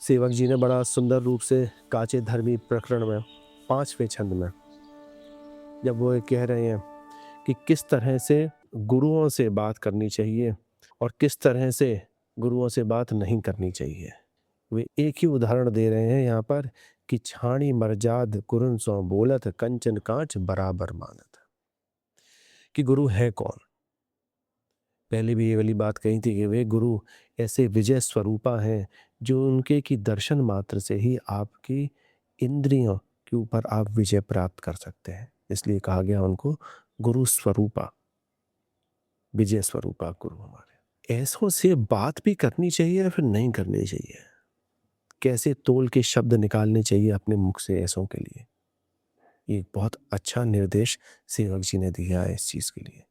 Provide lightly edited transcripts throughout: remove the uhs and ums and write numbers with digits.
सेवक जी ने बड़ा सुंदर रूप से काचे धर्मी प्रकरण में 5वें छंद में जब वो ये कह रहे हैं कि किस तरह से गुरुओं से बात करनी चाहिए और किस तरह से गुरुओं से बात नहीं करनी चाहिए, वे एक ही उदाहरण दे रहे हैं यहाँ पर कि छाणी मर्जाद कुरन सो बोलत कंचन कांच बराबर मानत। कि गुरु है कौन? पहले भी ये वाली बात कही थी कि वे गुरु ऐसे विजय स्वरूपा हैं जो उनके की दर्शन मात्र से ही आपकी इंद्रियों के ऊपर आप विजय प्राप्त कर सकते हैं। इसलिए कहा गया उनको गुरु स्वरूपा, विजय स्वरूपा गुरु हमारे। ऐसों से बात भी करनी चाहिए या फिर नहीं करनी चाहिए, कैसे तोल के शब्द निकालने चाहिए अपने मुख से ऐसों के लिए, ये बहुत अच्छा निर्देश सेवक जी ने दिया है इस चीज के लिए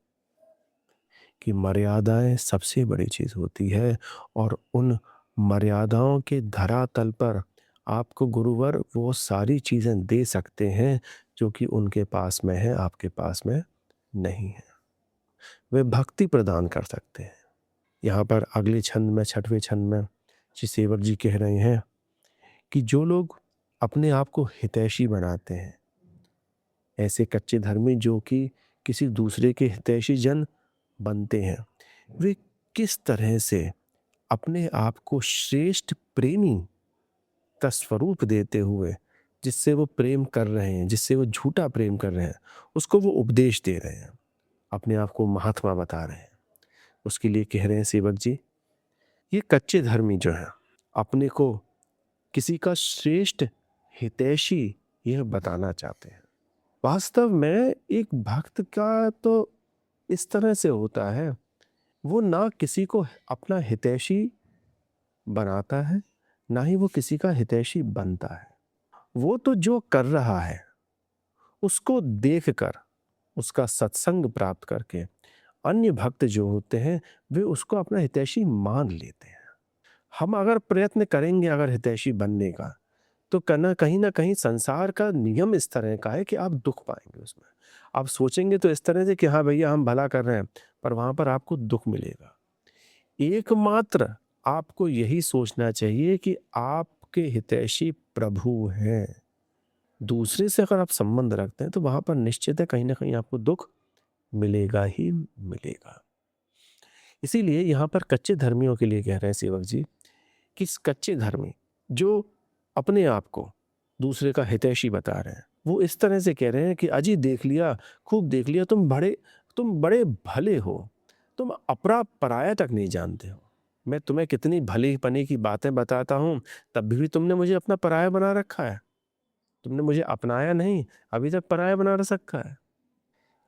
कि मर्यादाएं सबसे बड़ी चीज होती है और उन मर्यादाओं के धरातल पर आपको गुरुवर वो सारी चीजें दे सकते हैं जो कि उनके पास में है, आपके पास में नहीं है। वे भक्ति प्रदान कर सकते हैं। यहाँ पर अगले छंद में, 6वें छंद में श्री सेवक जी कह रहे हैं कि जो लोग अपने आप को हितैषी बनाते हैं, ऐसे कच्चे धर्मी जो कि किसी दूसरे के हितैषी जन बनते हैं, वे किस तरह से अपने आप को श्रेष्ठ प्रेमी का स्वरूप देते हुए, जिससे वो प्रेम कर रहे हैं, जिससे वो झूठा प्रेम कर रहे हैं, उसको वो उपदेश दे रहे हैं, अपने आप को महात्मा बता रहे हैं। उसके लिए कह रहे हैं सेवक जी, ये कच्चे धर्मी जो हैं अपने को किसी का श्रेष्ठ हितैषी यह बताना चाहते हैं। वास्तव में एक भक्त का तो इस तरह से होता है, वो ना किसी को अपना हितैषी बनाता है, ना ही वो किसी का हितैषी बनता है। वो तो जो कर रहा है उसको देखकर, उसका सत्संग प्राप्त करके अन्य भक्त जो होते हैं वे उसको अपना हितैषी मान लेते हैं। हम अगर प्रयत्न करेंगे अगर हितैषी बनने का, तो कहीं ना कहीं संसार का नियम इस तरह का है कि आप दुख पाएंगे उसमें। आप सोचेंगे तो इस तरह से कि हाँ भैया हम भला कर रहे हैं, पर वहां पर आपको दुख मिलेगा। एकमात्र आपको यही सोचना चाहिए कि आपके हितैषी प्रभु हैं। दूसरे से अगर आप संबंध रखते हैं तो वहां पर निश्चित है कहीं ना कहीं आपको दुख मिलेगा ही मिलेगा। इसीलिए यहाँ पर कच्चे धर्मियों के लिए कह रहे हैं सेवक जी कि इस कच्चे धर्मी जो अपने आप को दूसरे का हितैषी बता रहे हैं, वो इस तरह से कह रहे हैं कि अजी देख लिया, खूब देख लिया, तुम बड़े भले हो, तुम अपरा पराया तक नहीं जानते हो। मैं तुम्हें कितनी भले पने की बातें बताता हूँ, तब भी तुमने मुझे अपना पराया बना रखा है। तुमने मुझे अपनाया नहीं, अभी तक पराया बना रखा है।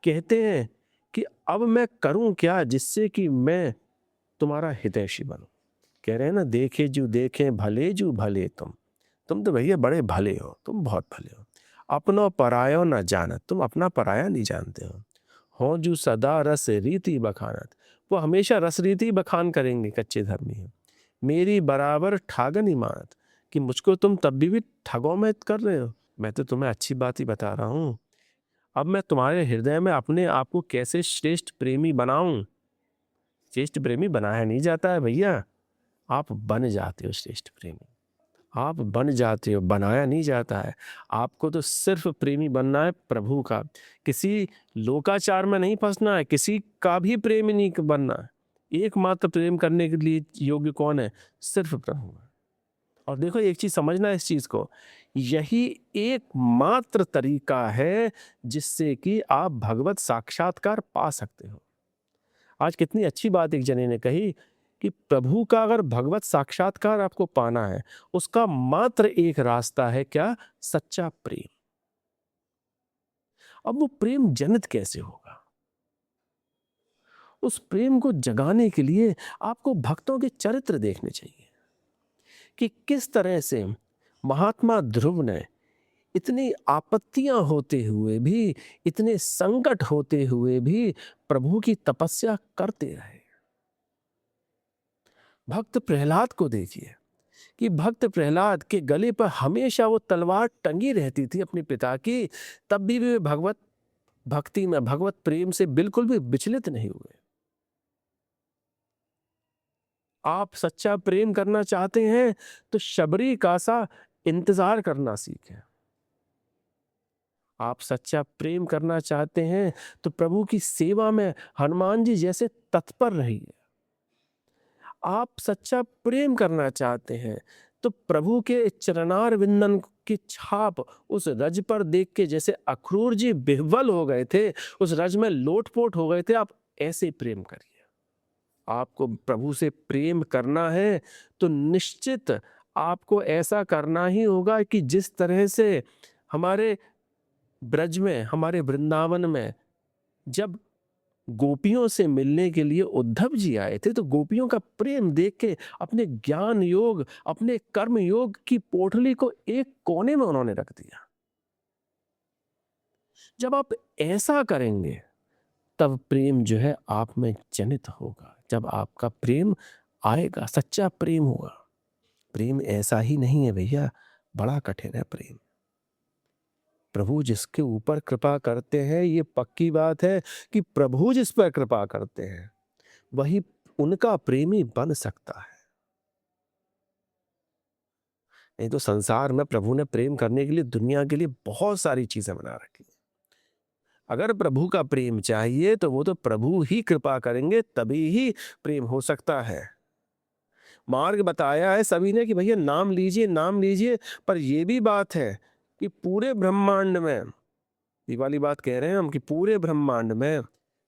कहते हैं कि अब मैं करूं क्या जिससे कि मैं तुम्हारा हितैषी बनूं। कह रहे हैं ना, देखे जो देखे भले जो भले तुम तो भैया बड़े भले हो, तुम बहुत भले हो। अपनो परायो न जानत, तुम अपना पराया नहीं जानते हो जो सदा रस रीति बखानत, वो हमेशा रस रीति बखान करेंगे, कच्चे धर्मी हैं। मेरी बराबर ठागन ही मानत, कि मुझको तुम तब भी ठगों में कर रहे हो। मैं तो तुम्हें अच्छी बात ही बता रहा हूँ। अब मैं तुम्हारे हृदय में अपने आप को कैसे श्रेष्ठ प्रेमी बनाऊं। श्रेष्ठ प्रेमी बनाया नहीं जाता है भैया, आप बन जाते हो श्रेष्ठ प्रेमी। आप बन जाते हो, बनाया नहीं जाता है। आपको तो सिर्फ प्रेमी बनना है प्रभु का, किसी लोकाचार में नहीं फंसना है, किसी का भी प्रेमी नहीं बनना है। एकमात्र प्रेम करने के लिए योग्य कौन है? सिर्फ प्रभु है। और देखो एक चीज समझना है इस चीज को, यही एकमात्र तरीका है जिससे कि आप भगवत साक्षात्कार पा सकते हो। आज कितनी अच्छी बात एक जने ने कही कि प्रभु का अगर भगवत साक्षात्कार आपको पाना है, उसका मात्र एक रास्ता है, क्या? सच्चा प्रेम। अब वो प्रेम जनित कैसे होगा? उस प्रेम को जगाने के लिए आपको भक्तों के चरित्र देखने चाहिए कि किस तरह से महात्मा ध्रुव ने इतनी आपत्तियां होते हुए भी, इतने संकट होते हुए भी प्रभु की तपस्या करते रहे। भक्त प्रहलाद को देखिए कि भक्त प्रहलाद के गले पर हमेशा वो तलवार टंगी रहती थी अपने पिता की, तब भी वे भगवत भक्ति में, भगवत प्रेम से बिल्कुल भी विचलित नहीं हुए। आप सच्चा प्रेम करना चाहते हैं तो शबरी का सा इंतजार करना सीखें। आप सच्चा प्रेम करना चाहते हैं तो प्रभु की सेवा में हनुमान जी जैसे तत्पर रहिए। आप सच्चा प्रेम करना चाहते हैं तो प्रभु के चरणार विंदन की छाप उस रज पर देख के जैसे अक्रूर जी बिह्वल हो गए थे, उस रज में लोटपोट हो गए थे, आप ऐसे प्रेम करिए। आपको प्रभु से प्रेम करना है तो निश्चित आपको ऐसा करना ही होगा कि जिस तरह से हमारे ब्रज में, हमारे वृंदावन में जब गोपियों से मिलने के लिए उद्धव जी आए थे तो गोपियों का प्रेम देख के अपने ज्ञान योग, अपने कर्म योग की पोटली को एक कोने में उन्होंने रख दिया। जब आप ऐसा करेंगे तब प्रेम जो है आप में जनित होगा, जब आपका प्रेम आएगा, सच्चा प्रेम होगा। प्रेम ऐसा ही नहीं है भैया, बड़ा कठिन है प्रेम। प्रभु जिसके ऊपर कृपा करते हैं, ये पक्की बात है कि प्रभु जिस पर कृपा करते हैं वही उनका प्रेमी बन सकता है। नहीं तो संसार में प्रभु ने प्रेम करने के लिए दुनिया के लिए बहुत सारी चीजें बना रखी। अगर प्रभु का प्रेम चाहिए तो वो तो प्रभु ही कृपा करेंगे, तभी ही प्रेम हो सकता है। मार्ग बताया है सभी ने कि भैया नाम लीजिए, नाम लीजिए, पर ये भी बात है कि पूरे ब्रह्मांड में, ये वाली बात कह रहे हैं हम कि पूरे ब्रह्मांड में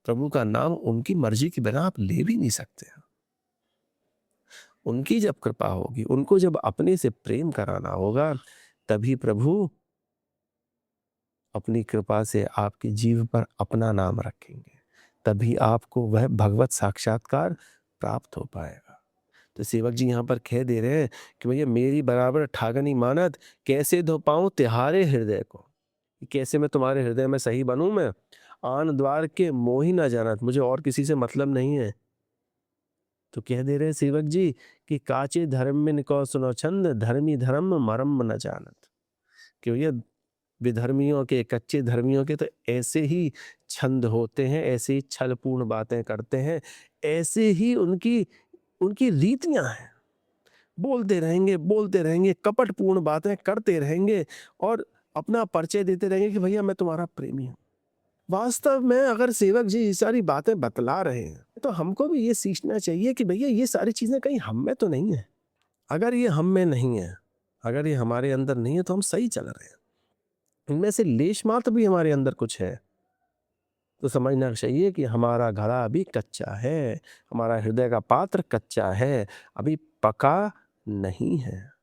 प्रभु का नाम उनकी मर्जी के बिना आप ले भी नहीं सकते। उनकी जब कृपा होगी, उनको जब अपने से प्रेम कराना होगा, तभी प्रभु अपनी कृपा से आपकी जीभ पर अपना नाम रखेंगे, तभी आपको वह भगवत साक्षात्कार प्राप्त हो पाएगा। तो सेवक जी यहाँ पर कह दे रहे हैं कि भैया मेरी बराबर ठागनी मानत, कैसे धो पाऊं तिहारे हृदय को, कैसे मैं तुम्हारे हृदय में सही बनूं मैं, आन द्वार के मोही ना जानत, मुझे और किसी से मतलब नहीं है। तो कह दे रहे सेवक जी कि काचे धर्म में निको सुनो छंद, धर्मी धर्म मरम न जानत। कि भैया विधर्मियों के, कच्चे धर्मियों के तो ऐसे ही छंद होते हैं, ऐसे ही छलपूर्ण बातें करते हैं, ऐसे ही उनकी उनकी रीतियां हैं। बोलते रहेंगे, कपटपूर्ण बातें करते रहेंगे और अपना परिचय देते रहेंगे कि भैया मैं तुम्हारा प्रेमी हूं। वास्तव में अगर सेवक जी ये सारी बातें बतला रहे हैं तो हमको भी ये सीखना चाहिए कि भैया ये सारी चीजें कहीं हम में तो नहीं है। अगर ये हम में नहीं है, अगर ये हमारे अंदर नहीं है तो हम सही चल रहे हैं। इनमें से लेश मात्र भी हमारे अंदर कुछ है तो समझना चाहिए कि हमारा घड़ा अभी कच्चा है, हमारा हृदय का पात्र कच्चा है, अभी पका नहीं है।